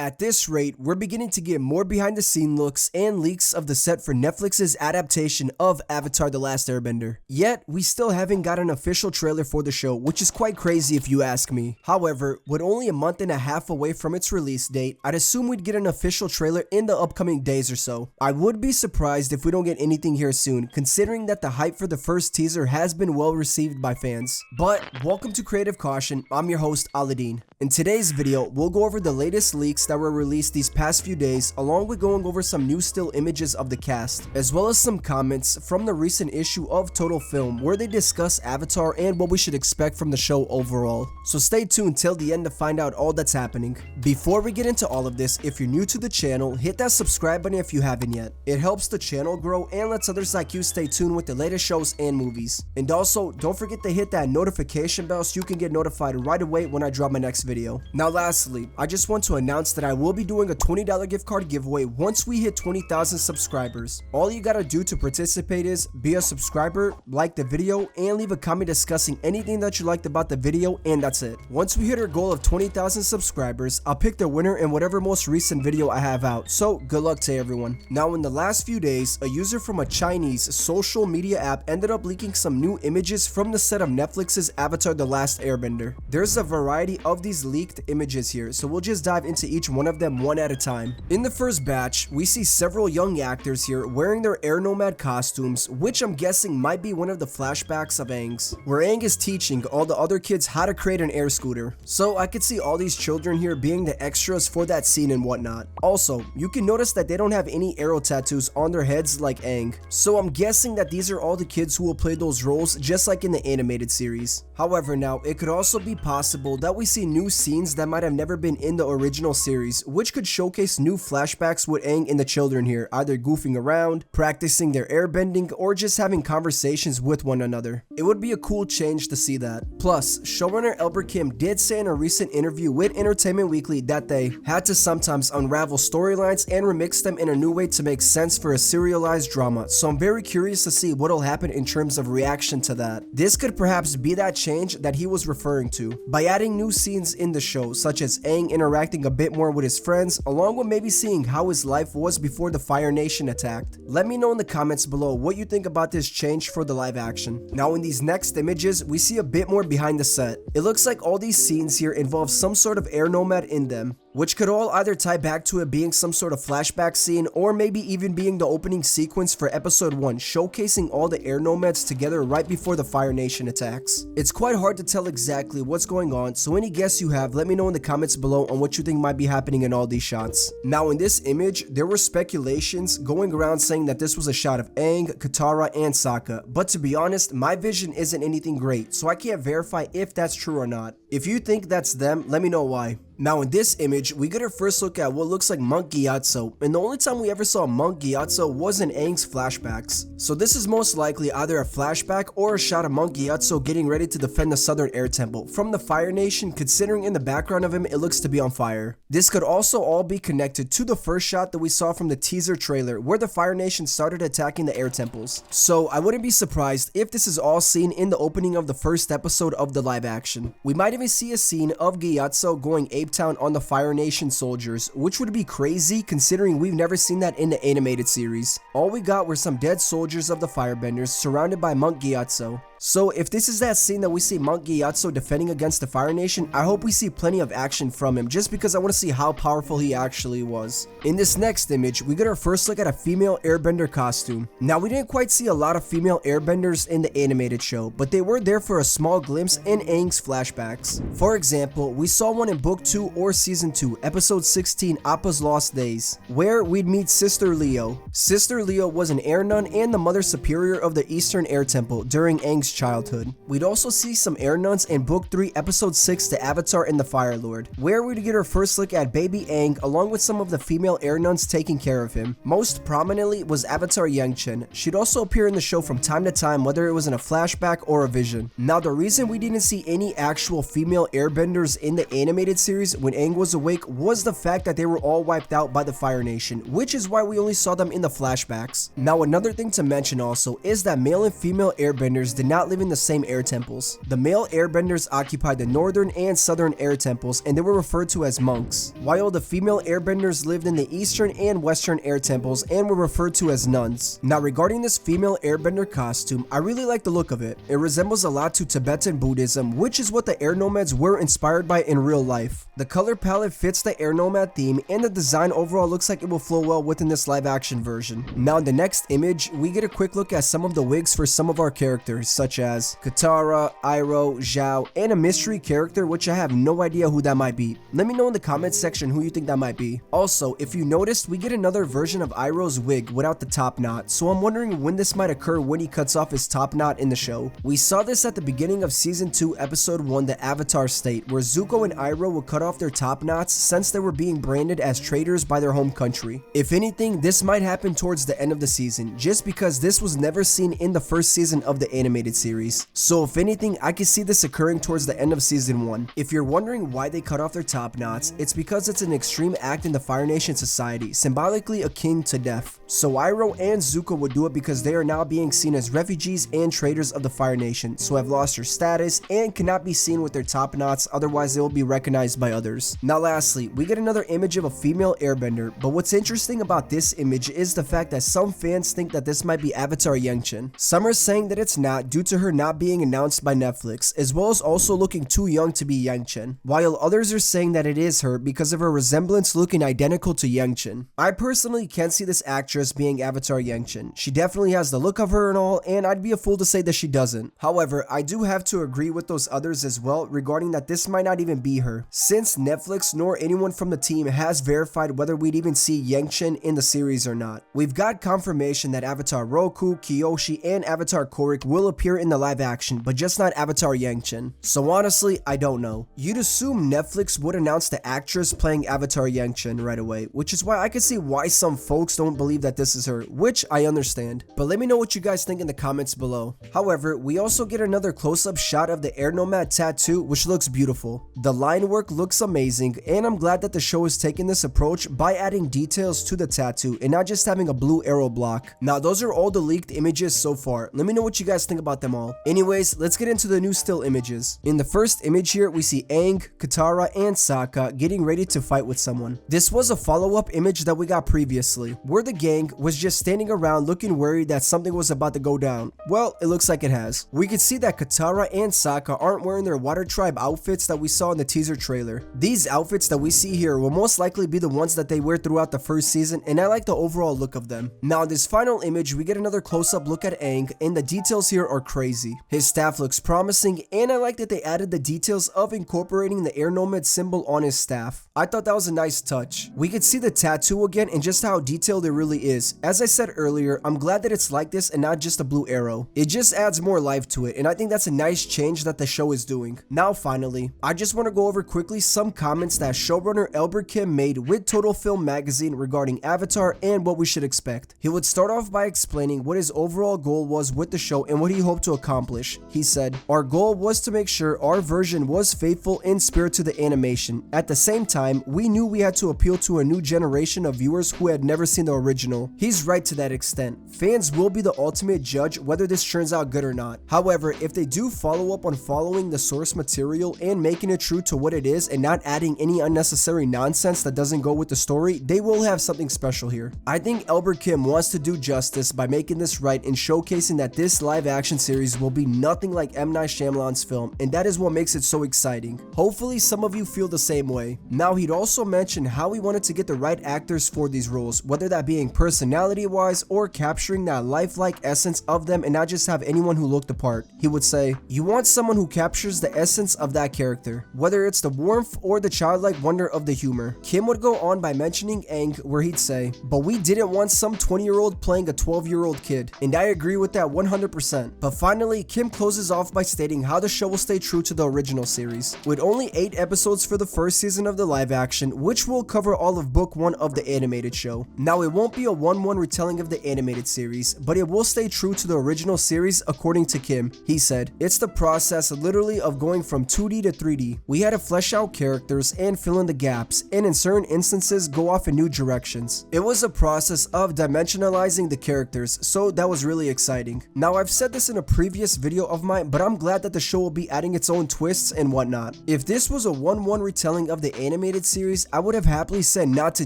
At this rate, we're beginning to get more behind the scene looks and leaks of the set for Netflix's adaptation of Avatar: The Last Airbender. Yet, we still haven't got an official trailer for the show, which is quite crazy if you ask me. However, with only a month and a half away from its release date, I'd assume we'd get an official trailer in the upcoming days or so. I would be surprised if we don't get anything here soon, considering that the hype for the first teaser has been well received by fans. But, welcome to Creative Caution, I'm your host Aladin. In today's video, we'll go over the latest leaks that were released these past few days, along with going over some new still images of the cast, as well as some comments from the recent issue of Total Film where they discuss Avatar and what we should expect from the show overall. So stay tuned till the end to find out all that's happening. Before we get into all of this, if you're new to the channel, hit that subscribe button if you haven't yet. It helps the channel grow and lets others like you stay tuned with the latest shows and movies. And also, don't forget to hit that notification bell so you can get notified right away when I drop my next video. Now lastly, I just want to announce that I will be doing a $20 gift card giveaway once we hit 20,000 subscribers. All you gotta do to participate is be a subscriber, like the video, and leave a comment discussing anything that you liked about the video, and that's it. Once we hit our goal of 20,000 subscribers, I'll pick the winner in whatever most recent video I have out, so good luck to everyone. Now in the last few days, a user from a Chinese social media app ended up leaking some new images from the set of Netflix's Avatar: The Last Airbender. There's a variety of these leaked images here, so we'll just dive into each one of them one at a time. In the first batch, we see several young actors here wearing their air nomad costumes, which I'm guessing might be one of the flashbacks of Aang's, where Aang is teaching all the other kids how to create an air scooter. So I could see all these children here being the extras for that scene and whatnot. Also, you can notice that they don't have any arrow tattoos on their heads like Aang, so I'm guessing that these are all the kids who will play those roles just like in the animated series. However, now it could also be possible that we see new scenes that might have never been in the original series, which could showcase new flashbacks with Aang and the children here, either goofing around, practicing their airbending, or just having conversations with one another. It would be a cool change to see that. Plus, showrunner Albert Kim did say in a recent interview with Entertainment Weekly that they had to sometimes unravel storylines and remix them in a new way to make sense for a serialized drama, so I'm very curious to see what'll happen in terms of reaction to that. This could perhaps be that change that he was referring to, by adding new scenes in the show, such as Aang interacting a bit more with his friends, along with maybe seeing how his life was before the Fire Nation attacked. Let me know in the comments below what you think about this change for the live action. Now in these next images, we see a bit more behind the set. It looks like all these scenes here involve some sort of air nomad in them, which could all either tie back to it being some sort of flashback scene, or maybe even being the opening sequence for episode 1, showcasing all the air nomads together right before the Fire Nation attacks. It's quite hard to tell exactly what's going on, so any guess you have, let me know in the comments below on what you think might be happening in all these shots. Now in this image, there were speculations going around saying that this was a shot of Aang, Katara, and Sokka, but to be honest, my vision isn't anything great, so I can't verify if that's true or not. If you think that's them, let me know why. Now in this image, we get our first look at what looks like Monk Gyatso, and the only time we ever saw Monk Gyatso was in Aang's flashbacks. So this is most likely either a flashback or a shot of Monk Gyatso getting ready to defend the Southern Air Temple from the Fire Nation, considering in the background of him it looks to be on fire. This could also all be connected to the first shot that we saw from the teaser trailer where the Fire Nation started attacking the air temples. So I wouldn't be surprised if this is all seen in the opening of the first episode of the live action. We might even see a scene of Gyatso going ape town on the Fire Nation soldiers, which would be crazy considering we've never seen that in the animated series. All we got were some dead soldiers of the Firebenders surrounded by Monk Gyatso. So if this is that scene that we see Monk Gyatso defending against the Fire Nation, I hope we see plenty of action from him, just because I want to see how powerful he actually was. In this next image, we get our first look at a female airbender costume. Now we didn't quite see a lot of female airbenders in the animated show, but they were there for a small glimpse in Aang's flashbacks. For example, we saw one in book 2 or season 2, episode 16, Appa's Lost Days, where we'd meet Sister Leo. Sister Leo was an air nun and the mother superior of the Eastern Air Temple during Aang's childhood. We'd also see some air nuns in book 3 episode 6, The Avatar and the Fire Lord, where we'd get our first look at baby Aang along with some of the female air nuns taking care of him. Most prominently was Avatar Yangchen. She'd also appear in the show from time to time, whether it was in a flashback or a vision. Now the reason we didn't see any actual female airbenders in the animated series when Aang was awake was the fact that they were all wiped out by the Fire Nation, which is why we only saw them in the flashbacks. Now another thing to mention also is that male and female airbenders did not not live in the same air temples. The male airbenders occupied the northern and southern air temples, and they were referred to as monks, while the female airbenders lived in the eastern and western air temples and were referred to as nuns. Now regarding this female airbender costume, I really like the look of it. It resembles a lot to Tibetan Buddhism, which is what the air nomads were inspired by in real life. The color palette fits the air nomad theme, and the design overall looks like it will flow well within this live action version. Now in the next image, we get a quick look at some of the wigs for some of our characters, such as Katara, Iroh, Zhao, and a mystery character which I have no idea who that might be. Let me know in the comments section who you think that might be. Also, if you noticed, we get another version of Iroh's wig without the top knot, so I'm wondering when this might occur when he cuts off his top knot in the show. We saw this at the beginning of season 2 episode 1, the Avatar State, where Zuko and Iroh would cut off their top knots since they were being branded as traitors by their home country. If anything, this might happen towards the end of the season, just because this was never seen in the first season of the animated series. So if anything, I can see this occurring towards the end of season 1. If you're wondering why they cut off their top knots, it's because it's an extreme act in the Fire Nation society, symbolically akin to death. So Iroh and Zuko would do it because they are now being seen as refugees and traitors of the Fire Nation, so have lost their status and cannot be seen with their top knots, otherwise they will be recognized by others. Now lastly, we get another image of a female airbender, but what's interesting about this image is the fact that some fans think that this might be Avatar Yangchen. Some are saying that it's not due to her not being announced by Netflix, as well as also looking too young to be Yangchen, while others are saying that it is her because of her resemblance looking identical to Yangchen. I personally can't see this actress being Avatar Yangchen. She definitely has the look of her and all, and I'd be a fool to say that she doesn't. However, I do have to agree with those others as well regarding that this might not even be her, since Netflix nor anyone from the team has verified whether we'd even see Yangchen in the series or not. We've got confirmation that Avatar Roku, Kyoshi, and Avatar Korok will appear in the live action, but just not Avatar Yangchen. So honestly, I don't know. You'd assume Netflix would announce the actress playing Avatar Yangchen right away, which is why I can see why some folks don't believe that this is her, which I understand. But let me know what you guys think in the comments below. However, we also get another close-up shot of the Air Nomad tattoo, which looks beautiful. The line work looks amazing, and I'm glad that the show is taking this approach by adding details to the tattoo and not just having a blue arrow block. Now, those are all the leaked images so far. Let me know what you guys think about them all. Anyways, let's get into the new still images. In the first image here, we see Aang, Katara, and Sokka getting ready to fight with someone. This was a follow-up image that we got previously, where the gang was just standing around looking worried that something was about to go down. Well, it looks like it has. We could see that Katara and Sokka aren't wearing their Water Tribe outfits that we saw in the teaser trailer. These outfits that we see here will most likely be the ones that they wear throughout the first season, and I like the overall look of them. Now in this final image, we get another close-up look at Aang, and the details here are crazy. His staff looks promising, and I like that they added the details of incorporating the Air Nomad symbol on his staff. I thought that was a nice touch. We could see the tattoo again and just how detailed it really is. As I said earlier, I'm glad that it's like this and not just a blue arrow. It just adds more life to it, and I think that's a nice change that the show is doing. Now finally, I just want to go over quickly some comments that showrunner Kim made with Total Film Magazine regarding Avatar and what we should expect. He would start off by explaining what his overall goal was with the show and what he hoped to accomplish. He said, "Our goal was to make sure our version was faithful in spirit to the animation. At the same time, we knew we had to appeal to a new generation of viewers who had never seen the original." He's right to that extent. Fans will be the ultimate judge whether this turns out good or not. However, if they do follow up on following the source material and making it true to what it is and not adding any unnecessary nonsense that doesn't go with the story, they will have something special here. I think Kim wants to do justice by making this right and showcasing that this live action series will be nothing like M. Night Shyamalan's film, and that is what makes it so exciting. Hopefully some of you feel the same way. Now, he'd also mentioned how he wanted to get the right actors for these roles, whether that being personality wise or capturing that lifelike essence of them and not just have anyone who looked the part. He would say, "You want someone who captures the essence of that character, whether it's the warmth or the childlike wonder of the humor." Kim would go on by mentioning Aang, where he'd say, "But we didn't want some 20-year-old playing a 12-year-old kid," and I agree with that 100%. But finally, Kim closes off by stating how the show will stay true to the original series, with only 8 episodes for the first season of the live action, which will cover all of book 1 of the animated show. Now, it won't be a 1-1 retelling of the animated series, but it will stay true to the original series according to Kim. He said, "It's the process literally of going from 2D to 3D. We had to flesh out characters and fill in the gaps, and in certain instances go off in new directions. It was a process of dimensionalizing the characters, so that was really exciting." Now, I've said this in a previous video of mine, but I'm glad that the show will be adding its own twists and whatnot. If this was a 1-1 retelling of the animated series, I would have happily said not to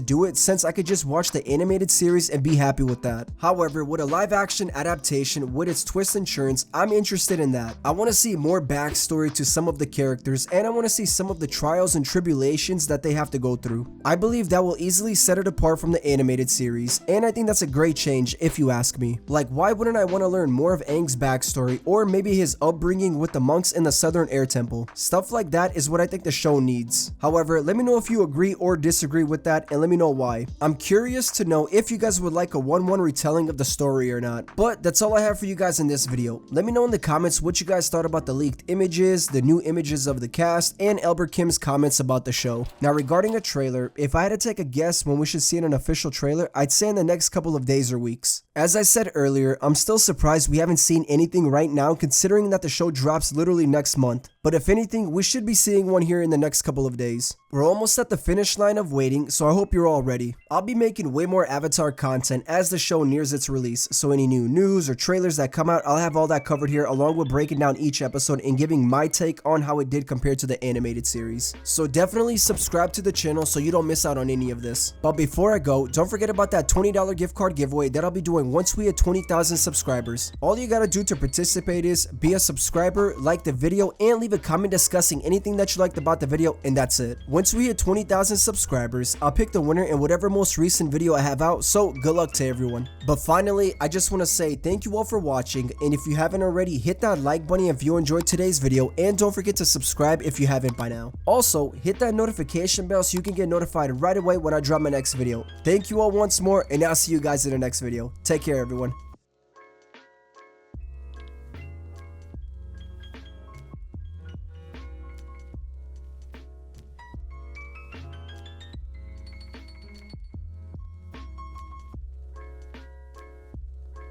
do it since I could just watch the animated series and be happy with that. However, with a live action adaptation with its twists and turns, I'm interested in that. I want to see more backstory to some of the characters, and I want to see some of the trials and tribulations that they have to go through. I believe that will easily set it apart from the animated series, and I think that's a great change if you ask me. Like, why wouldn't I want to learn more of Aang's backstory, or maybe his upbringing with the monks in the Southern Air Temple? Stuff like that is what I think the show needs. However, let me know if you agree or disagree with that, and let me know why. I'm curious to know if you guys would like a 1-1 retelling of the story or not. But that's all I have for you guys in this video. Let me know in the comments what you guys thought about the leaked images, the new images of the cast, and Albert Kim's comments about the show. Now, regarding a trailer, if I had to take a guess when we should see an official trailer, I'd say in the next couple of days or weeks. As I said earlier, I'm still surprised we haven't seen anything right now considering that the show drops literally next month. But if anything, we should be seeing one here in the next couple of days. We're almost at the finish line of waiting, so I hope you're all ready. I'll be making way more Avatar content as the show nears its release, so any new news or trailers that come out, I'll have all that covered here along with breaking down each episode and giving my take on how it did compared to the animated series. So definitely subscribe to the channel so you don't miss out on any of this. But before I go, don't forget about that $20 gift card giveaway that I'll be doing once we hit 20,000 subscribers. All you gotta do to participate is be a subscriber, like the video, and leave a comment discussing anything that you liked about the video, and that's it. Once we hit 20,000 subscribers, I'll pick the winner in whatever most recent video I have out, so good luck to everyone. But finally, I just want to say thank you all for watching, and if you haven't already, hit that like button if you enjoyed today's video, and don't forget to subscribe if you haven't by now. Also, hit that notification bell so you can get notified right away when I drop my next video. Thank you all once more, and I'll see you guys in the next video. Take care, everyone.